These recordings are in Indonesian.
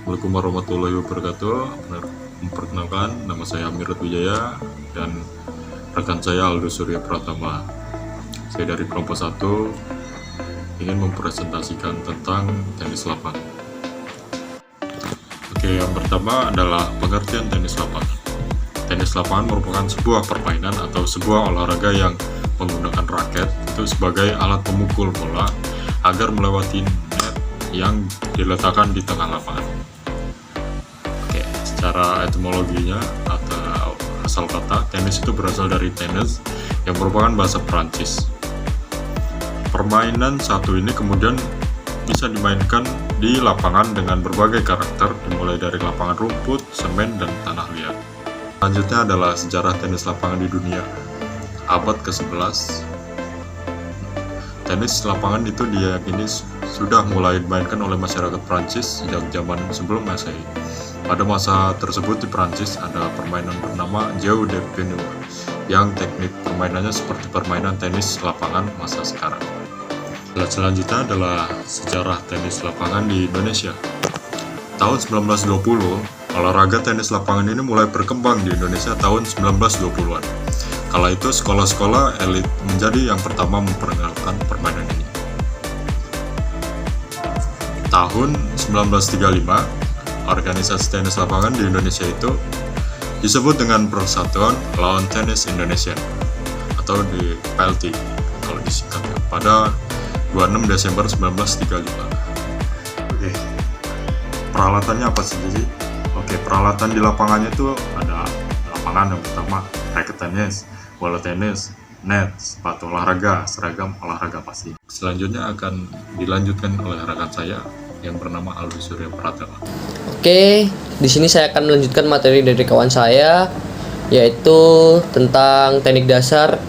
Assalamualaikum warahmatullahi wabarakatuh. Memperkenalkan, nama saya Amirut Wijaya dan rekan saya Aldo Surya Pratama. Saya dari kelompok 1 ingin mempresentasikan tentang tenis lapangan. Oke, yang pertama adalah pengertian tenis lapangan. Tenis lapangan merupakan sebuah permainan atau sebuah olahraga yang menggunakan raket itu sebagai alat pemukul bola agar melewati net yang diletakkan di tengah lapangan. Oke, secara etimologinya atau asal kata, tenis itu berasal dari tennis yang merupakan bahasa Perancis. Permainan satu ini kemudian bisa dimainkan di lapangan dengan berbagai karakter, dimulai dari lapangan rumput, semen, dan tanah liat. Selanjutnya adalah sejarah tenis lapangan di dunia. Abad ke-11, tenis lapangan itu diyakini sudah mulai dimainkan oleh masyarakat Prancis sejak zaman sebelum Masehi. Pada masa tersebut di Prancis ada permainan bernama jeu de pinion yang teknik permainannya seperti permainan tenis lapangan masa sekarang. Selanjutnya adalah sejarah tenis lapangan di Indonesia. Tahun 1920, olahraga tenis lapangan ini mulai berkembang di Indonesia tahun 1920-an. Kala itu sekolah-sekolah elit menjadi yang pertama memperkenalkan permainan ini. Tahun 1935, organisasi tenis lapangan di Indonesia itu disebut dengan Persatuan Lawn Tenis Indonesia atau di PLT kalau disingkatnya, pada 26 Desember 1935. Oke, peralatannya apa sih? Oke, peralatan di lapangannya itu ada lapangan yang pertama, raket tenis, bola tenis, net, sepatu olahraga, seragam olahraga pasti. Selanjutnya akan dilanjutkan oleh rekan saya yang bernama Aldo Surya Pratama. Oke, di sini saya akan melanjutkan materi dari kawan saya, yaitu tentang teknik dasar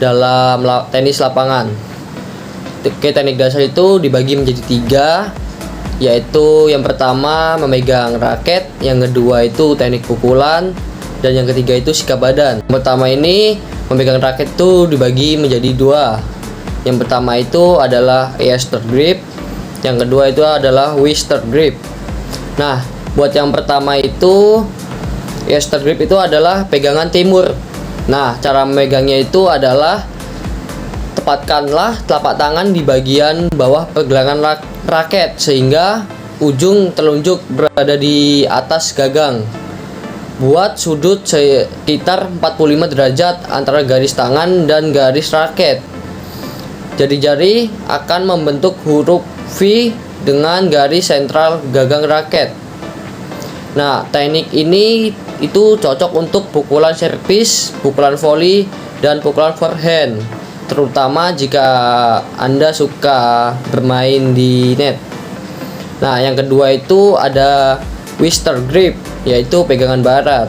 dalam tenis lapangan. Oke, teknik dasar itu dibagi menjadi 3, yaitu yang pertama memegang raket, yang kedua itu teknik pukulan, dan yang ketiga itu sikap badan. Yang pertama ini memegang raket itu dibagi menjadi 2. Yang pertama itu adalah easter grip, yang kedua itu adalah twister grip. Nah, buat yang pertama itu easter grip itu adalah pegangan timur. Nah, cara memegangnya itu adalah tepatkanlah telapak tangan di bagian bawah pergelangan raket sehingga ujung telunjuk berada di atas gagang. Buat sudut sekitar 45 derajat antara garis tangan dan garis raket. Jari-jari akan membentuk huruf V dengan garis sentral gagang raket. Nah, teknik ini itu cocok untuk pukulan servis, pukulan volley, dan pukulan forehand, terutama jika Anda suka bermain di net. Nah, yang kedua itu ada twister grip, yaitu pegangan barat.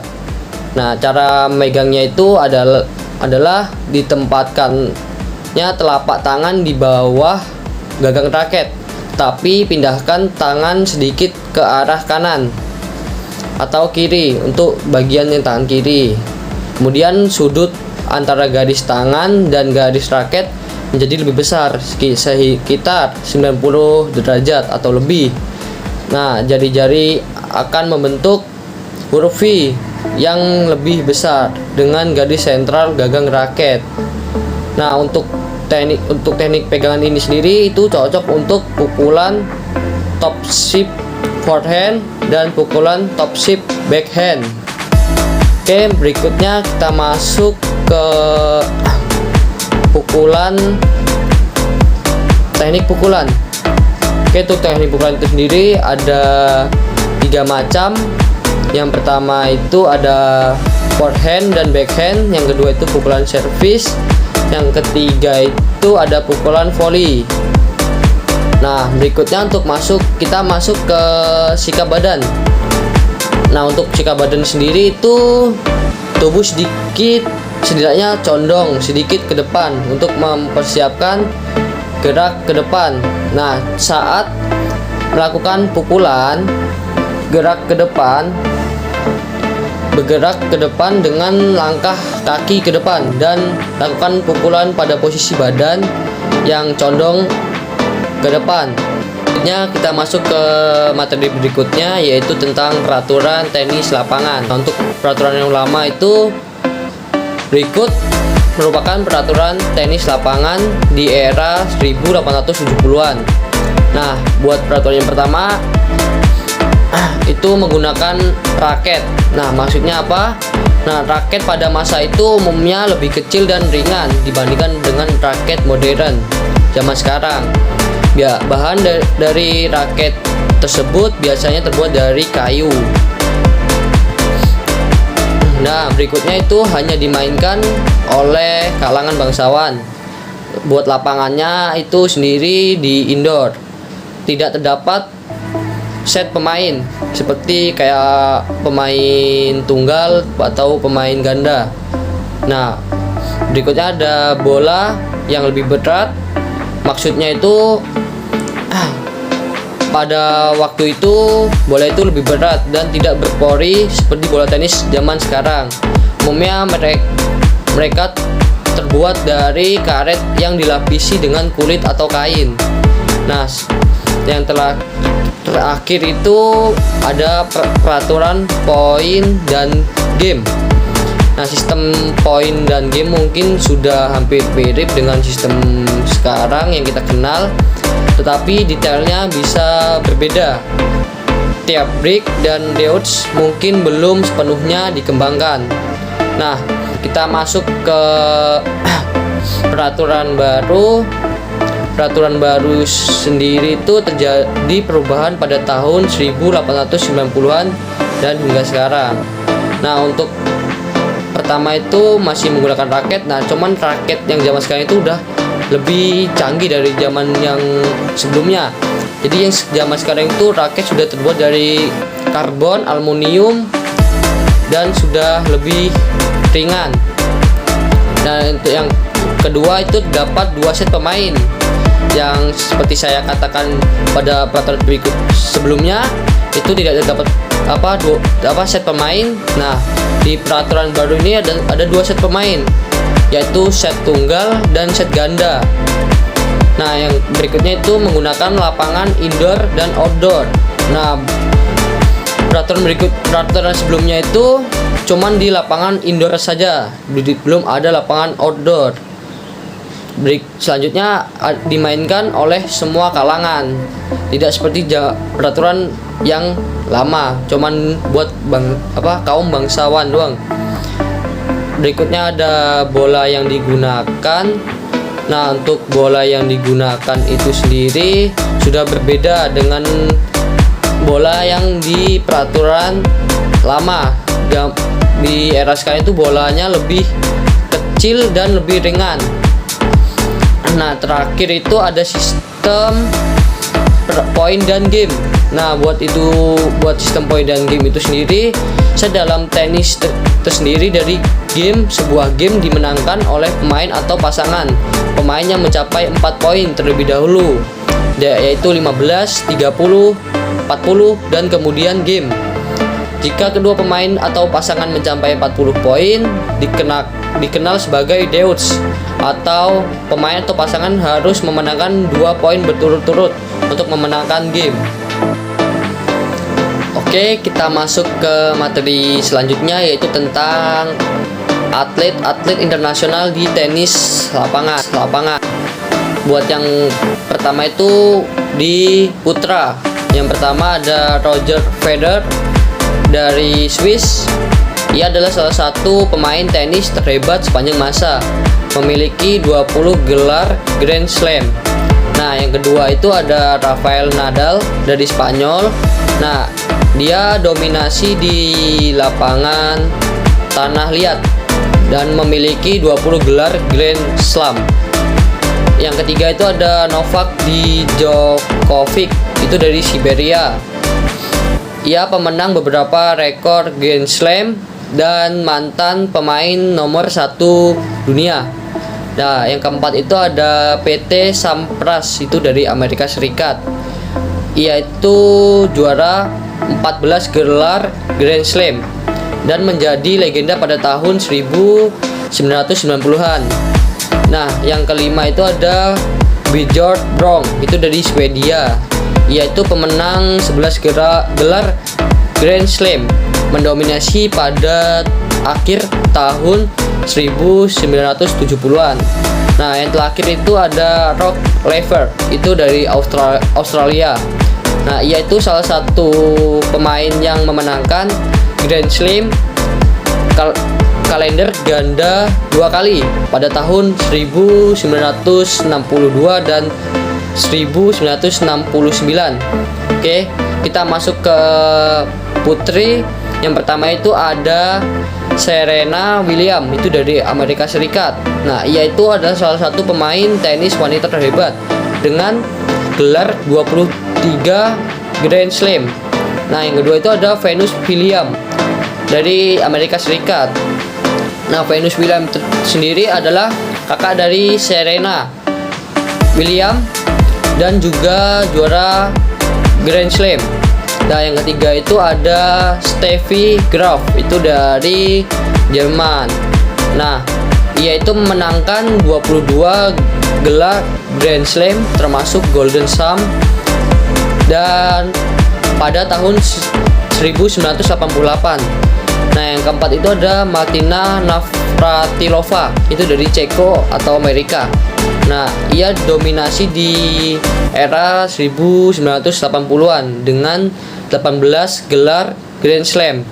Nah, cara megangnya itu adalah ditempatkannya telapak tangan di bawah gagang raket, tapi pindahkan tangan sedikit ke arah kanan atau kiri untuk bagian yang tangan kiri. Kemudian sudut antara garis tangan dan garis raket menjadi lebih besar, sekitar 90 derajat atau lebih. Nah, jari-jari akan membentuk huruf V yang lebih besar dengan garis sentral gagang raket. Nah, untuk teknik pegangan ini sendiri itu cocok untuk pukulan top ship forehand dan pukulan top ship backhand. Oke, berikutnya kita masuk ke teknik pukulan. Oke, untuk teknik pukulan itu sendiri ada 3 macam. Yang pertama itu ada forehand dan backhand, yang kedua itu pukulan servis, yang ketiga itu ada pukulan volley. Nah, berikutnya kita masuk ke sikap badan. Nah, untuk sikap badan sendiri itu tubuh setidaknya condong sedikit ke depan untuk mempersiapkan gerak ke depan. Nah, saat melakukan pukulan, bergerak ke depan dengan langkah kaki ke depan dan lakukan pukulan pada posisi badan yang condong ke depan. Selanjutnya kita masuk ke materi berikutnya, yaitu tentang peraturan tenis lapangan. Nah, untuk peraturan yang lama itu berikut merupakan peraturan tenis lapangan di era 1870-an. Nah, buat peraturan yang pertama itu menggunakan raket. Nah, maksudnya apa? Nah, raket pada masa itu umumnya lebih kecil dan ringan dibandingkan dengan raket modern zaman sekarang. Ya, bahan dari raket tersebut biasanya terbuat dari kayu. Nah, berikutnya itu hanya dimainkan oleh kalangan bangsawan. Buat lapangannya itu sendiri di indoor. Tidak terdapat set pemain seperti kayak pemain tunggal atau pemain ganda. Nah, berikutnya ada bola yang lebih berat. Maksudnya itu pada waktu itu bola itu lebih berat dan tidak berpori seperti bola tenis zaman sekarang. Umumnya mereka terbuat dari karet yang dilapisi dengan kulit atau kain. Nah, yang terakhir itu ada peraturan poin dan game. Nah, sistem poin dan game mungkin sudah hampir mirip dengan sistem sekarang yang kita kenal, tetapi detailnya bisa berbeda. Tiap break dan deouts mungkin belum sepenuhnya dikembangkan. Nah, kita masuk ke peraturan baru. Peraturan baru sendiri itu terjadi perubahan pada tahun 1890-an dan hingga sekarang. Nah, untuk pertama itu masih menggunakan raket. Nah, cuman raket yang zaman sekarang itu udah lebih canggih dari zaman yang sebelumnya. Jadi yang zaman sekarang itu raket sudah terbuat dari karbon, aluminium, dan sudah lebih ringan. Dan untuk yang kedua itu dapat 2 set pemain. Yang seperti saya katakan pada peraturan berikut sebelumnya, itu tidak dapat set pemain. Nah, di peraturan baru ini ada 2 set pemain, yaitu set tunggal dan set ganda. Nah, yang berikutnya itu menggunakan lapangan indoor dan outdoor. Nah, peraturan sebelumnya itu cuman di lapangan indoor saja, belum ada lapangan outdoor. Selanjutnya dimainkan oleh semua kalangan, tidak seperti peraturan yang lama, cuman buat kaum bangsawan doang. Berikutnya ada bola yang digunakan. Nah, untuk bola yang digunakan itu sendiri sudah berbeda dengan bola yang di peraturan lama. Di era sekarang itu bolanya lebih kecil dan lebih ringan. Nah, terakhir itu ada sistem poin dan game. Nah, buat sistem poin dan game itu sendiri, dalam tenis tersendiri dari game, sebuah game dimenangkan oleh pemain atau pasangan pemain yang mencapai 4 poin terlebih dahulu, yaitu 15, 30, 40, dan kemudian game. Jika kedua pemain atau pasangan mencapai 40 poin, dikenal sebagai deouts, atau pemain atau pasangan harus memenangkan 2 poin berturut-turut untuk memenangkan game. Oke, kita masuk ke materi selanjutnya, yaitu tentang atlet-atlet internasional di tenis lapangan. Buat yang pertama itu di putra. Yang pertama ada Roger Federer dari Swiss. Ia adalah salah satu pemain tenis terhebat sepanjang masa, memiliki 20 gelar Grand Slam. Nah, yang kedua itu ada Rafael Nadal dari Spanyol. Nah, dia dominasi di lapangan tanah liat dan memiliki 20 gelar Grand Slam. Yang ketiga itu ada Novak Djokovic, itu dari Siberia. Ia pemenang beberapa rekor Grand Slam dan mantan pemain nomor 1 dunia. Nah, yang keempat itu ada PT Sampras, itu dari Amerika Serikat. Ia itu juara 14 gelar Grand Slam dan menjadi legenda pada tahun 1990-an. Nah, yang kelima itu ada Bjorn Borg, itu dari Swedia. yaitu pemenang 11 gelar Grand Slam, mendominasi pada akhir tahun 1970-an. Nah, yang terakhir itu ada Rod Laver, itu dari Australia. Nah, ia itu salah satu pemain yang memenangkan Grand Slam kalender ganda 2 kali pada tahun 1962 dan 1969. Oke, kita masuk ke putri. Yang pertama itu ada Serena Williams, itu dari Amerika Serikat. Nah, ia itu adalah salah satu pemain tenis wanita terhebat dengan gelar 23 Grand Slam. Nah, yang kedua itu ada Venus Williams dari Amerika Serikat. Nah, Venus Williams sendiri adalah kakak dari Serena Williams dan juga juara Grand Slam. Nah, yang ketiga itu ada Steffi Graf, itu dari Jerman. Nah, ia itu memenangkan 22 gelar Grand Slam termasuk Golden Slam dan pada tahun 1988. Nah, yang keempat itu ada Martina Navratilova, itu dari Ceko atau Amerika. Nah, ia dominasi di era 1980-an dengan 18 gelar Grand Slam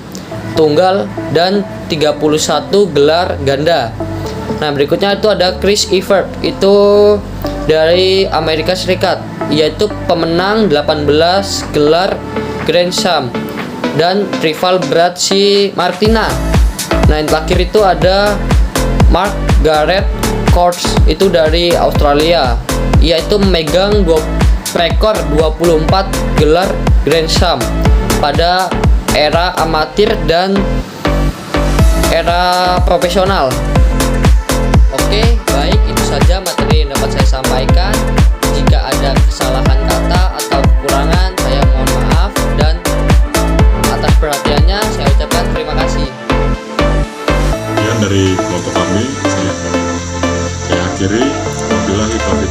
tunggal dan 31 gelar ganda. Nah, berikutnya itu ada Chris Evert, itu dari Amerika Serikat, yaitu pemenang 18 gelar Grand Slam dan rival berat si Martina. Nah, yang terakhir itu ada Margaret Court, itu dari Australia. Ia itu memegang rekor 24 gelar Grand Slam pada era amatir dan era profesional. Oke, baik, itu saja materi yang dapat saya sampaikan. Jika ada kesalahan kata atau kekurangan, saya mohon maaf, dan atas perhatiannya saya ucapkan terima kasih. Dari kelompok kami, saya akhiri. Wabillahi taufiq